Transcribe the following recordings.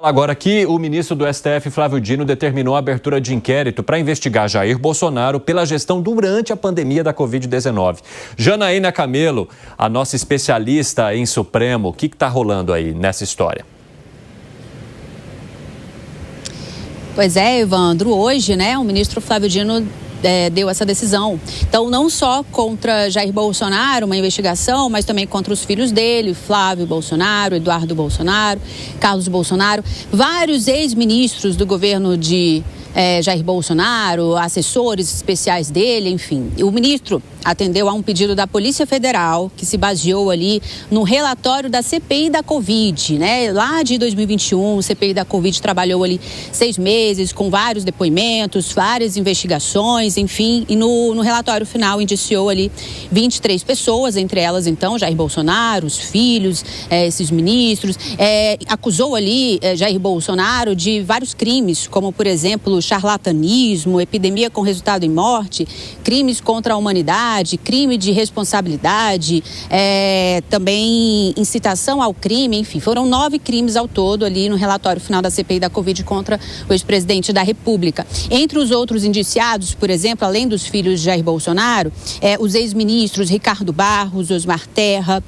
Agora aqui, o ministro do STF, Flávio Dino, determinou a abertura de inquérito para investigar Jair Bolsonaro pela gestão durante a pandemia da Covid-19. Janaína Camelo, a nossa especialista em Supremo, o que está rolando aí nessa história? Pois é, Evandro, hoje, o ministro Flávio Dino deu essa decisão. Então, não só contra Jair Bolsonaro, uma investigação, mas também contra os filhos dele, Flávio Bolsonaro, Eduardo Bolsonaro, Carlos Bolsonaro, vários ex-ministros do governo de Jair Bolsonaro, assessores especiais dele, enfim. O ministro atendeu a um pedido da Polícia Federal, que se baseou ali no relatório da CPI da Covid, Lá de 2021, o CPI da Covid trabalhou ali 6 meses, com vários depoimentos, várias investigações, enfim, e no relatório final indiciou ali 23 pessoas, entre elas, então, Jair Bolsonaro, os filhos, esses ministros, acusou ali Jair Bolsonaro de vários crimes, como, por exemplo, charlatanismo, epidemia com resultado em morte, crimes contra a humanidade, crime de responsabilidade, também incitação ao crime, enfim, foram 9 crimes ao todo ali no relatório final da CPI da Covid contra o ex-presidente da República. Entre os outros indiciados, por exemplo, além dos filhos de Jair Bolsonaro, os ex-ministros Ricardo Barros, Osmar Terra,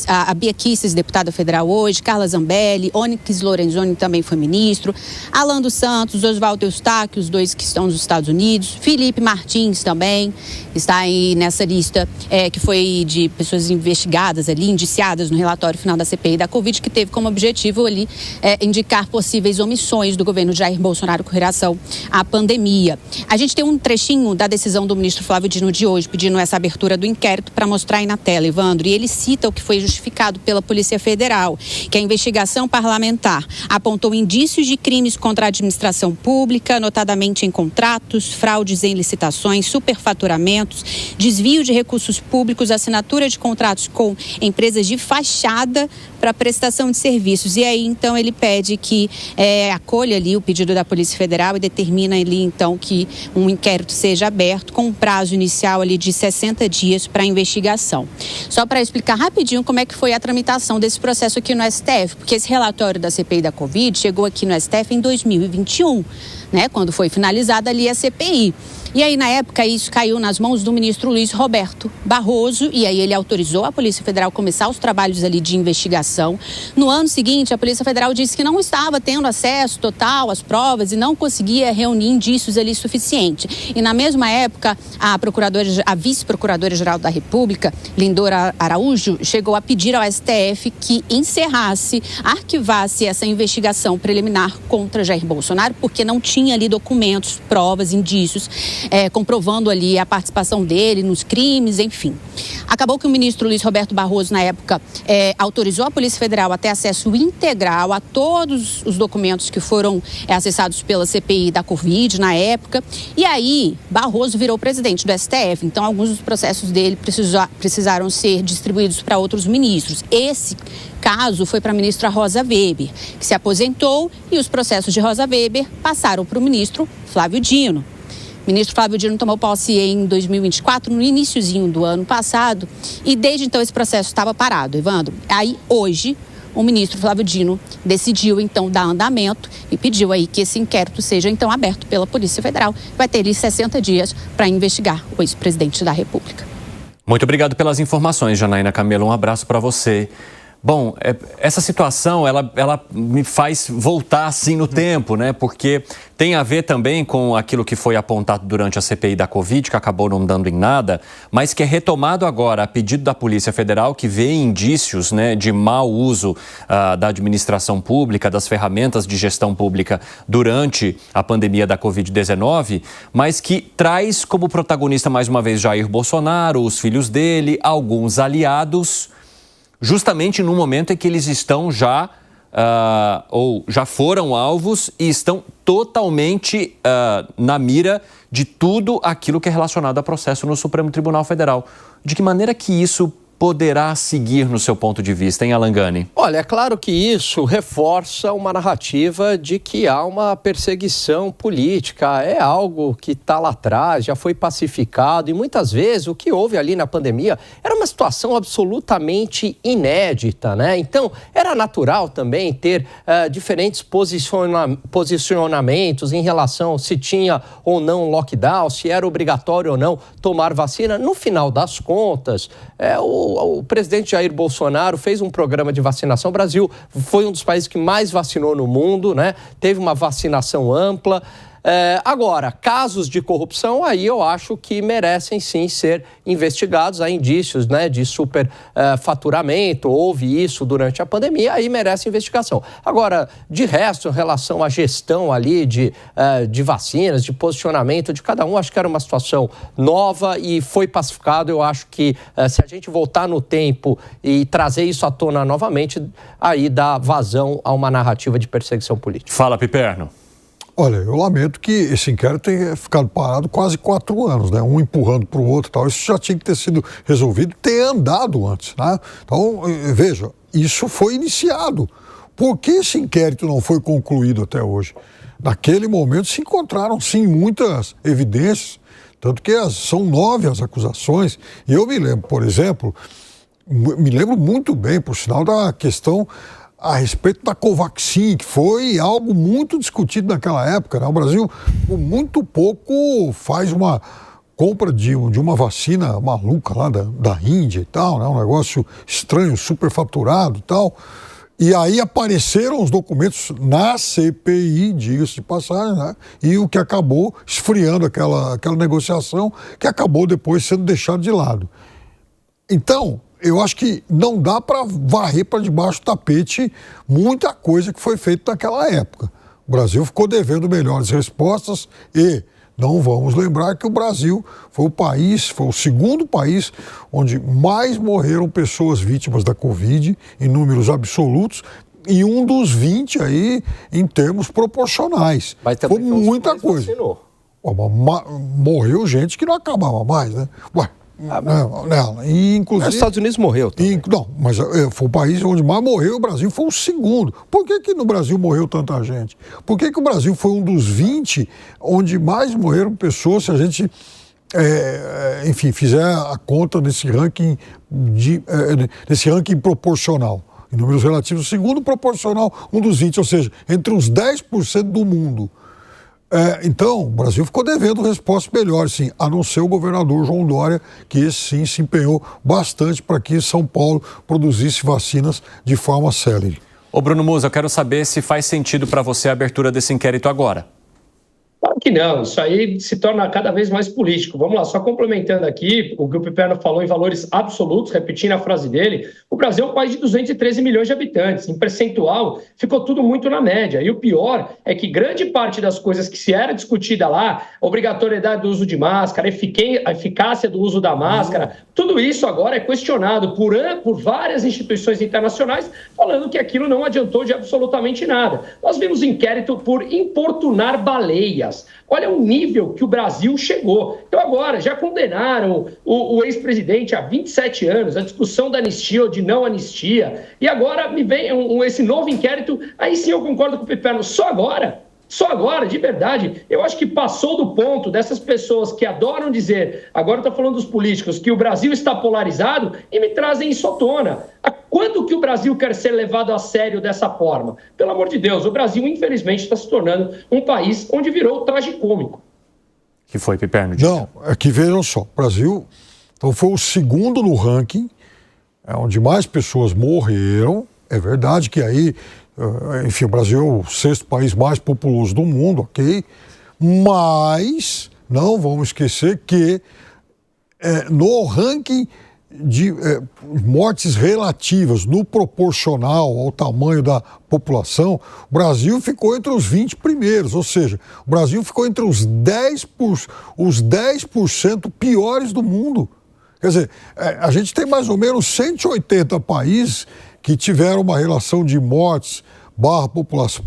a Bia Kicis, deputada federal hoje, Carla Zambelli, Onyx Lorenzoni também foi ministro, Alan dos Santos, Oswaldo Eustáquio, os 2 que estão nos Estados Unidos, Felipe Martins também está aí nessa lista que foi de pessoas investigadas ali, indiciadas no relatório final da CPI da Covid, que teve como objetivo ali indicar possíveis omissões do governo de Jair Bolsonaro com relação à pandemia. A gente tem um trechinho da decisão do ministro Flávio Dino de hoje, pedindo essa abertura do inquérito para mostrar aí na tela, Evandro, e ele cita o que foi justificado pela Polícia Federal, que a investigação parlamentar apontou indícios de crimes contra a administração pública, notadamente em contratos, fraudes em licitações, superfaturamentos, desvio de recursos públicos, assinatura de contratos com empresas de fachada para prestação de serviços. E aí, então, ele pede que acolha ali o pedido da Polícia Federal e determina ali, então, que um inquérito seja aberto com um prazo inicial ali de 60 dias para investigação. Só para explicar rapidinho como é que foi a tramitação desse processo aqui no STF, porque esse relatório da CPI da Covid chegou aqui no STF em 2021, quando foi finalizada ali a CPI. E aí, na época, isso caiu nas mãos do ministro Luiz Roberto Barroso, e aí ele autorizou a Polícia Federal a começar os trabalhos ali de investigação. No ano seguinte, a Polícia Federal disse que não estava tendo acesso total às provas e não conseguia reunir indícios ali suficiente. E na mesma época, a vice-procuradora-geral da República, Lindora Araújo, chegou a pedir ao STF que arquivasse essa investigação preliminar contra Jair Bolsonaro, porque não tinha ali documentos, provas, indícios, comprovando ali a participação dele nos crimes, enfim. Acabou que o ministro Luiz Roberto Barroso, na época, autorizou a Polícia Federal a ter acesso integral a todos os documentos que foram acessados pela CPI da Covid na época. E aí, Barroso virou presidente do STF. Então, alguns dos processos dele precisaram ser distribuídos para outros ministros. Esse caso foi para a ministra Rosa Weber, que se aposentou, e os processos de Rosa Weber passaram para o ministro Flávio Dino. O ministro Flávio Dino tomou posse em 2024, no iniciozinho do ano passado, e desde então esse processo estava parado, Evandro. Aí, hoje, o ministro Flávio Dino decidiu, então, dar andamento e pediu aí que esse inquérito seja, então, aberto pela Polícia Federal. Vai ter ali 60 dias para investigar o ex-presidente da República. Muito obrigado pelas informações, Janaína Camelo. Um abraço para você. Bom, essa situação, ela me faz voltar assim no tempo, Porque tem a ver também com aquilo que foi apontado durante a CPI da Covid, que acabou não dando em nada, mas que é retomado agora a pedido da Polícia Federal, que vê indícios, de mau uso da administração pública, das ferramentas de gestão pública durante a pandemia da Covid-19, mas que traz como protagonista mais uma vez Jair Bolsonaro, os filhos dele, alguns aliados, justamente no momento em que eles estão ou já foram alvos e estão totalmente na mira de tudo aquilo que é relacionado a processo no Supremo Tribunal Federal. De que maneira que isso poderá seguir no seu ponto de vista, hein, Alan Gani? Olha, é claro que isso reforça uma narrativa de que há uma perseguição política. É algo que está lá atrás, já foi pacificado e muitas vezes o que houve ali na pandemia era uma situação absolutamente inédita, né? Então, era natural também ter diferentes posicionamentos em relação se tinha ou não lockdown, se era obrigatório ou não tomar vacina. No final das contas, o presidente Jair Bolsonaro fez um programa de vacinação. O Brasil foi um dos países que mais vacinou no mundo, né? Teve uma vacinação ampla. Agora, casos de corrupção, aí eu acho que merecem sim ser investigados. Há indícios, né, de superfaturamento, houve isso durante a pandemia, aí merece investigação. Agora, de resto, em relação à gestão ali de vacinas, de posicionamento de cada um, acho que era uma situação nova e foi pacificado. Eu acho que se a gente voltar no tempo e trazer isso à tona novamente, aí dá vazão a uma narrativa de perseguição política. Fala, Piperno. Olha, eu lamento que esse inquérito tenha ficado parado quase 4 anos, né? Um empurrando para o outro e tal. Isso já tinha que ter sido resolvido, ter andado antes, né? Então, veja, isso foi iniciado. Por que esse inquérito não foi concluído até hoje? Naquele momento se encontraram, sim, muitas evidências, tanto que são 9 as acusações. E eu me lembro, por exemplo, muito bem, por sinal, da questão a respeito da Covaxin, que foi algo muito discutido naquela época, né? O Brasil, por muito pouco, faz uma compra de uma vacina maluca lá da Índia e tal, né? Um negócio estranho, superfaturado e tal. E aí apareceram os documentos na CPI, diga-se de passagem, né? E o que acabou esfriando aquela negociação, que acabou depois sendo deixado de lado. Então, eu acho que não dá para varrer para debaixo do tapete muita coisa que foi feita naquela época. O Brasil ficou devendo melhores respostas e não vamos lembrar que o Brasil foi o segundo país onde mais morreram pessoas vítimas da Covid em números absolutos e um dos 20 aí em termos proporcionais. Mas também foi muita coisa. Morreu gente que não acabava mais, né? Ué. Não. E, inclusive, os Estados Unidos morreu também. Não, mas foi o país onde mais morreu, o Brasil foi o segundo. Por que no Brasil morreu tanta gente? Por que o Brasil foi um dos 20 onde mais morreram pessoas, se a gente, enfim, fizer a conta nesse ranking, nesse ranking proporcional? Em números relativos, o segundo proporcional, um dos 20, ou seja, entre os 10% do mundo. Então, o Brasil ficou devendo respostas melhores, sim, a não ser o governador João Dória, que esse sim se empenhou bastante para que São Paulo produzisse vacinas de forma célere. Ô Bruno Musa, eu quero saber se faz sentido para você a abertura desse inquérito agora. Claro que não, isso aí se torna cada vez mais político. Vamos lá, só complementando aqui, o que o Piperno falou em valores absolutos, repetindo a frase dele, o Brasil é um país de 213 milhões de habitantes, em percentual ficou tudo muito na média. E o pior é que grande parte das coisas que se era discutida lá, obrigatoriedade do uso de máscara, a eficácia do uso da máscara, tudo isso agora é questionado por várias instituições internacionais, falando que aquilo não adiantou de absolutamente nada. Nós vimos inquérito por importunar baleias. Olha o nível que o Brasil chegou. Então agora, já condenaram o ex-presidente há 27 anos, a discussão da anistia ou de não anistia, e agora me vem esse novo inquérito, aí sim eu concordo com o Piperno, só agora, de verdade, eu acho que passou do ponto dessas pessoas que adoram dizer, agora eu estou falando dos políticos, que o Brasil está polarizado e me trazem isso à tona. Quando que o Brasil quer ser levado a sério dessa forma? Pelo amor de Deus, o Brasil, infelizmente, está se tornando um país onde virou tragicômico. Que foi, Piperno? Não, é que vejam só, o Brasil então, foi o segundo no ranking, onde mais pessoas morreram. É verdade que aí, enfim, o Brasil é o 6º país mais populoso do mundo, ok? Mas não vamos esquecer que no ranking de mortes relativas, no proporcional ao tamanho da população, o Brasil ficou entre os 20 primeiros, ou seja, o Brasil ficou entre os 10% piores do mundo. Quer dizer, a gente tem mais ou menos 180 países que tiveram uma relação de mortes população,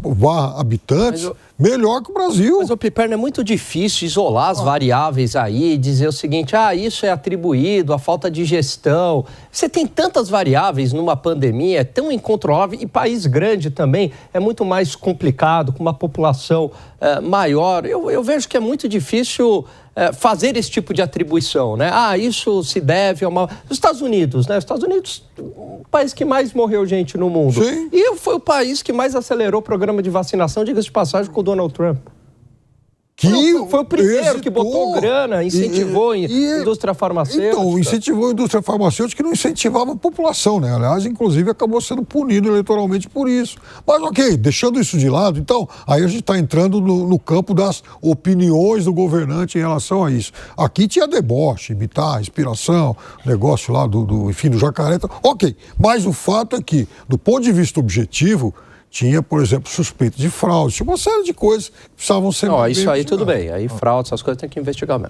habitantes, melhor que o Brasil. Mas, Piperno, é muito difícil isolar as variáveis aí e dizer o seguinte, isso é atribuído à falta de gestão. Você tem tantas variáveis numa pandemia, é tão incontrolável, e país grande também é muito mais complicado, com uma população maior. Eu vejo que é muito difícil fazer esse tipo de atribuição, né? Isso se deve a uma... Os Estados Unidos, né? Os Estados Unidos, o país que mais morreu gente no mundo. Sim. E foi o país que mais acelerou o programa de vacinação, diga-se de passagem, com o Donald Trump. Foi o primeiro que botou grana, incentivou a indústria farmacêutica. Então, incentivou a indústria farmacêutica que não incentivava a população, né? Aliás, inclusive, acabou sendo punido eleitoralmente por isso. Mas, ok, deixando isso de lado, então, aí a gente está entrando no campo das opiniões do governante em relação a isso. Aqui tinha deboche, imitar, inspiração, negócio lá do jacaré. Ok, mas o fato é que, do ponto de vista objetivo, tinha, por exemplo, suspeita de fraude, tinha uma série de coisas que precisavam ser... Isso aí tudo bem, aí fraude, essas coisas tem que investigar mesmo.